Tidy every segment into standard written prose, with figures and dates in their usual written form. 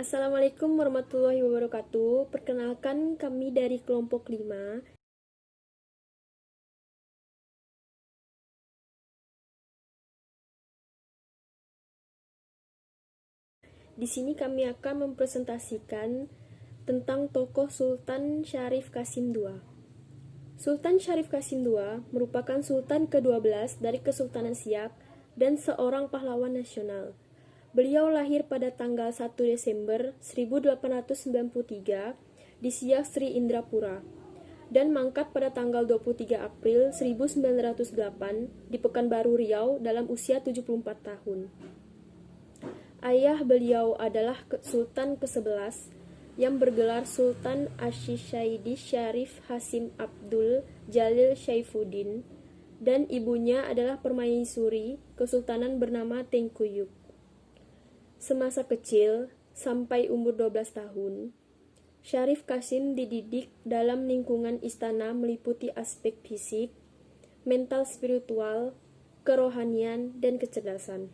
Assalamualaikum warahmatullahi wabarakatuh. Perkenalkan kami dari kelompok 5. Di sini kami akan mempresentasikan tentang tokoh Sultan Syarif Qasim II. Sultan Syarif Qasim II merupakan sultan ke-12 dari Kesultanan Siak dan seorang pahlawan nasional. Beliau lahir pada tanggal 1 Desember 1893 di Siak Sri Indrapura dan mangkat pada tanggal 23 April 1908 di Pekanbaru Riau dalam usia 74 tahun. Ayah beliau adalah Sultan ke-11 yang bergelar Sultan Asy-Syaidi Syarif Hasim Abdul Jalil Syaifuddin dan ibunya adalah permaisuri kesultanan bernama Tengkuyuk. Semasa kecil, sampai umur 12 tahun, Syarif Qasim dididik dalam lingkungan istana meliputi aspek fisik, mental spiritual, kerohanian, dan kecerdasan.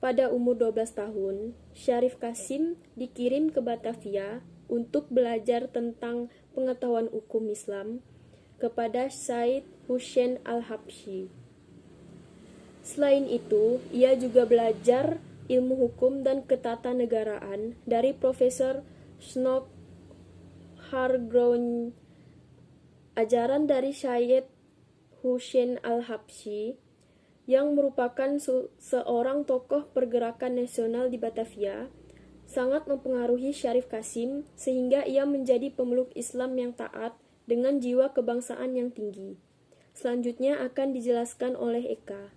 Pada umur 12 tahun, Syarif Qasim dikirim ke Batavia untuk belajar tentang pengetahuan hukum Islam kepada Said Husain Al-Habsyi. Selain itu, ia juga belajar ilmu hukum dan ketatanegaraan dari Profesor Snook Hargroun. Ajaran dari Said Husain Al-Habsyi yang merupakan seorang tokoh pergerakan nasional di Batavia sangat mempengaruhi Syarif Qasim sehingga ia menjadi pemeluk Islam yang taat dengan jiwa kebangsaan yang tinggi. Selanjutnya akan dijelaskan oleh Eka.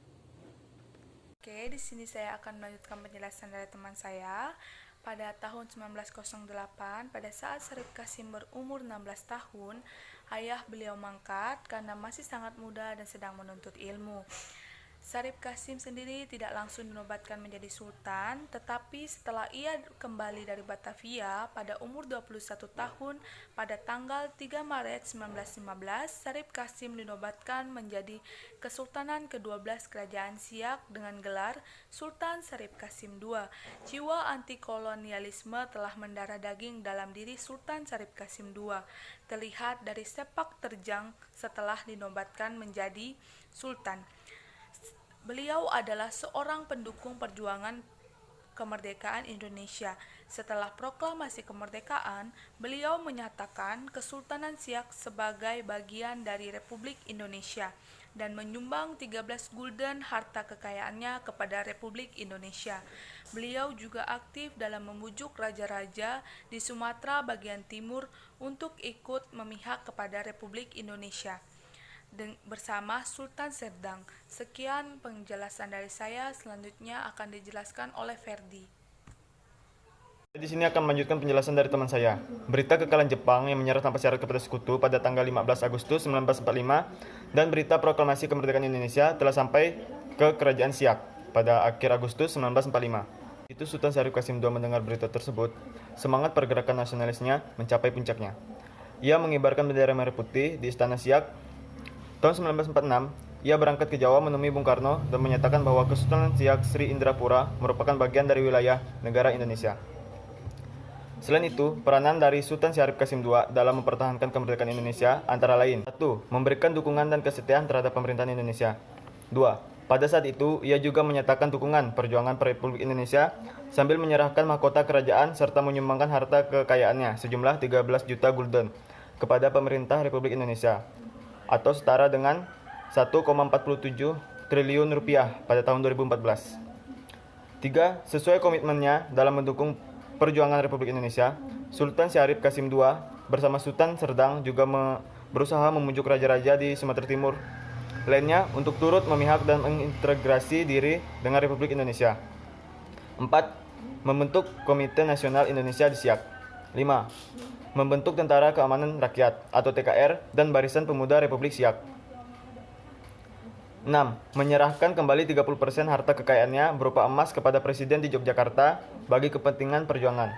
Oke, di sini saya akan melanjutkan penjelasan dari teman saya. Pada tahun 1908, pada saat Syarif Qasim berumur 16 tahun, ayah beliau mangkat karena masih sangat muda dan sedang menuntut ilmu. Syarif Qasim sendiri tidak langsung dinobatkan menjadi sultan, tetapi setelah ia kembali dari Batavia pada umur 21 tahun, pada tanggal 3 Maret 1915, Syarif Qasim dinobatkan menjadi Kesultanan ke-12 Kerajaan Siak dengan gelar Sultan Syarif Qasim II. Jiwa anti-kolonialisme telah mendarah daging dalam diri Sultan Syarif Qasim II, terlihat dari sepak terjang setelah dinobatkan menjadi sultan. Beliau adalah seorang pendukung perjuangan kemerdekaan Indonesia. Setelah proklamasi kemerdekaan, beliau menyatakan Kesultanan Siak sebagai bagian dari Republik Indonesia dan menyumbang 13 gulden harta kekayaannya kepada Republik Indonesia. Beliau juga aktif dalam membujuk raja-raja di Sumatera bagian timur untuk ikut memihak kepada Republik Indonesia bersama Sultan Serdang. Sekian penjelasan dari saya, selanjutnya akan dijelaskan oleh Ferdi. Di sini akan melanjutkan penjelasan dari teman saya. Berita kekalahan Jepang yang menyerah tanpa syarat kepada sekutu pada tanggal 15 Agustus 1945 dan berita proklamasi kemerdekaan Indonesia telah sampai ke Kerajaan Siak pada akhir Agustus 1945. Itu Sultan Syarif Qasim II mendengar berita tersebut, semangat pergerakan nasionalisnya mencapai puncaknya. Ia mengibarkan bendera merah putih di Istana Siak. Tahun 1946, ia berangkat ke Jawa menemui Bung Karno dan menyatakan bahwa Kesultanan Siak Sri Indrapura merupakan bagian dari wilayah negara Indonesia. Selain itu, peranan dari Sultan Syarif Qasim II dalam mempertahankan kemerdekaan Indonesia antara lain: 1. Memberikan dukungan dan kesetiaan terhadap pemerintahan Indonesia. 2. Pada saat itu, ia juga menyatakan dukungan perjuangan Republik Indonesia sambil menyerahkan mahkota kerajaan serta menyumbangkan harta kekayaannya sejumlah 13 juta gulden kepada pemerintah Republik Indonesia, atau setara dengan 1,47 triliun rupiah pada tahun 2014. 3. Sesuai komitmennya dalam mendukung perjuangan Republik Indonesia, Sultan Syarif Qasim II bersama Sultan Serdang juga berusaha memujuk raja-raja di Sumatera Timur lainnya untuk turut memihak dan mengintegrasi diri dengan Republik Indonesia. 4. Membentuk Komite Nasional Indonesia di Siak. 5. Membentuk Tentara Keamanan Rakyat atau TKR dan Barisan Pemuda Republik Siak. 6. Menyerahkan kembali 30% harta kekayaannya berupa emas kepada Presiden di Yogyakarta bagi kepentingan perjuangan.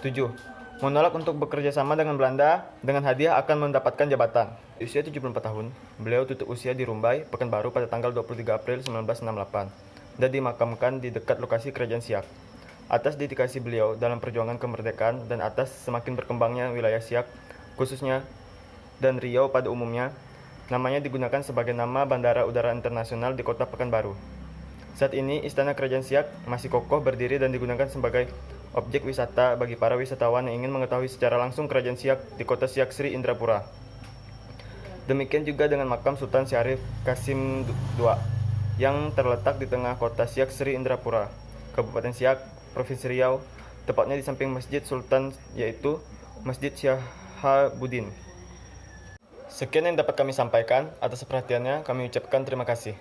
7. Menolak untuk bekerja sama dengan Belanda dengan hadiah akan mendapatkan jabatan. Di usia 74 tahun, beliau tutup usia di Rumbai, Pekanbaru pada tanggal 23 April 1968 dan dimakamkan di dekat lokasi Kerajaan Siak. atas dedikasi beliau dalam perjuangan kemerdekaan dan atas semakin berkembangnya wilayah Siak, khususnya dan Riau pada umumnya, namanya digunakan sebagai nama Bandara Udara Internasional di Kota Pekanbaru. Saat ini, Istana Kerajaan Siak masih kokoh berdiri dan digunakan sebagai objek wisata bagi para wisatawan yang ingin mengetahui secara langsung Kerajaan Siak di Kota Siak Sri Indrapura. Demikian juga dengan makam Sultan Syarif Kasim II yang terletak di tengah Kota Siak Sri Indrapura, Kabupaten Siak, Provinsi Riau, tepatnya di samping Masjid Sultan yaitu Masjid Syahabuddin. Sekian yang dapat kami sampaikan. Atas perhatiannya kami ucapkan terima kasih.